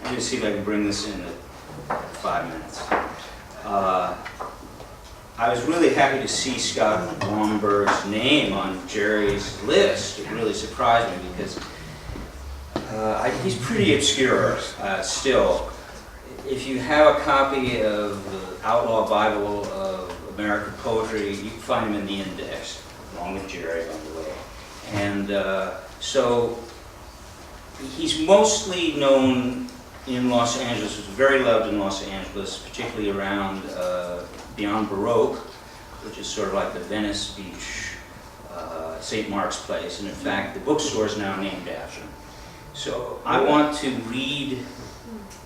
Let me see if I can bring this in at 5 minutes. I was really happy to see Scott Wannberg's name on Jerry's list. It really surprised me because he's pretty obscure still. If you have a copy of the Outlaw Bible of American Poetry, you can find him in the index, along with Jerry, by the way. And so he's mostly known in Los Angeles, was very loved in Los Angeles, particularly around Beyond Baroque, which is sort of like the Venice Beach, St. Mark's Place, and in fact the bookstore is now named after him. So I want to read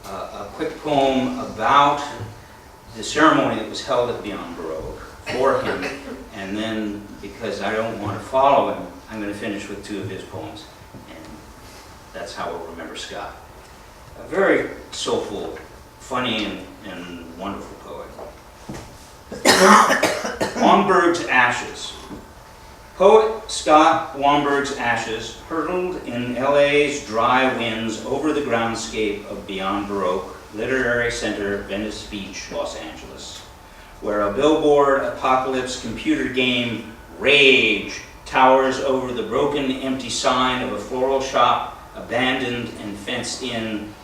a quick poem about the ceremony that was held at Beyond Baroque for him, and then, because I don't want to follow him, I'm going to finish with 2 of his poems, and that's how we'll remember Scott. A very soulful, funny, and wonderful poet. Wannberg's Ashes. Poet Scott Wannberg's ashes hurtled in LA's dry winds over the groundscape of Beyond Baroque, Literary Center, Venice Beach, Los Angeles, where a billboard apocalypse computer game, Rage, towers over the broken, empty sign of a floral shop, abandoned and fenced in.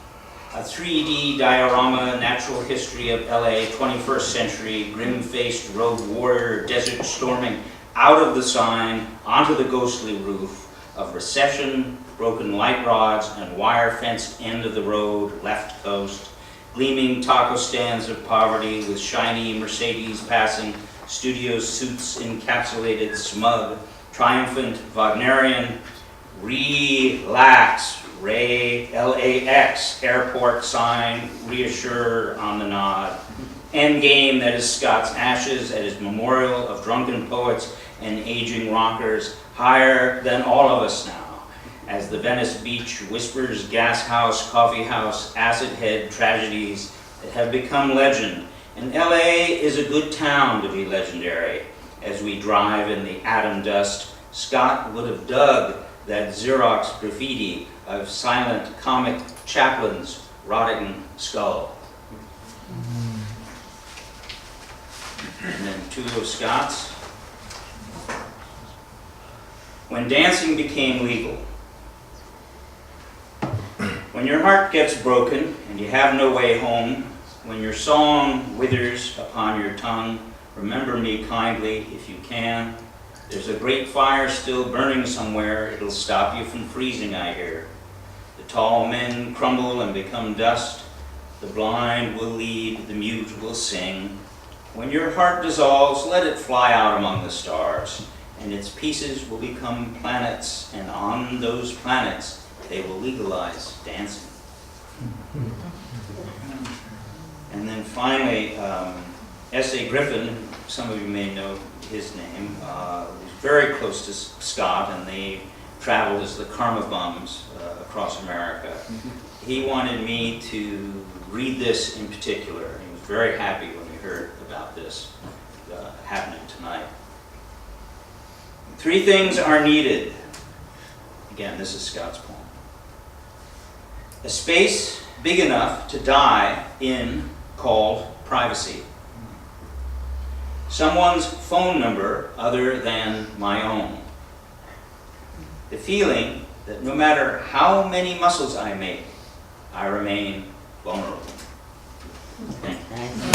A 3D diorama, natural history of LA, 21st century, grim-faced road warrior, desert storming out of the sign onto the ghostly roof of recession, broken light rods, and wire-fenced end of the road, left coast, gleaming taco stands of poverty with shiny Mercedes passing, studio suits encapsulated, smug, triumphant, Wagnerian, relax, LAX, airport sign, reassure on the nod. Endgame, that is Scott's ashes at his memorial of drunken poets and aging rockers, higher than all of us now, as the Venice Beach whispers gas house, coffee house, acid head tragedies that have become legend. And LA is a good town to be legendary. As we drive in the atom dust, Scott would have dug that Xerox graffiti of silent comic chaplain's rotting skull. And then 2 of Scott's. When dancing became legal. When your heart gets broken and you have no way home, when your song withers upon your tongue, remember me kindly if you can. There's a great fire still burning somewhere. It'll stop you from freezing, I hear. The tall men crumble and become dust. The blind will lead, the mute will sing. When your heart dissolves, let it fly out among the stars, and its pieces will become planets, and on those planets they will legalize dancing. And then finally, S.A. Griffin, some of you may know his name, was very close to Scott, and they traveled as the Karma Bums across America. He wanted me to read this in particular. He was very happy when he heard about this happening tonight. 3 things are needed. Again, this is Scott's poem. A space big enough to die in called privacy. Someone's phone number other than my own. The feeling that no matter how many muscles I make, I remain vulnerable. Thank you.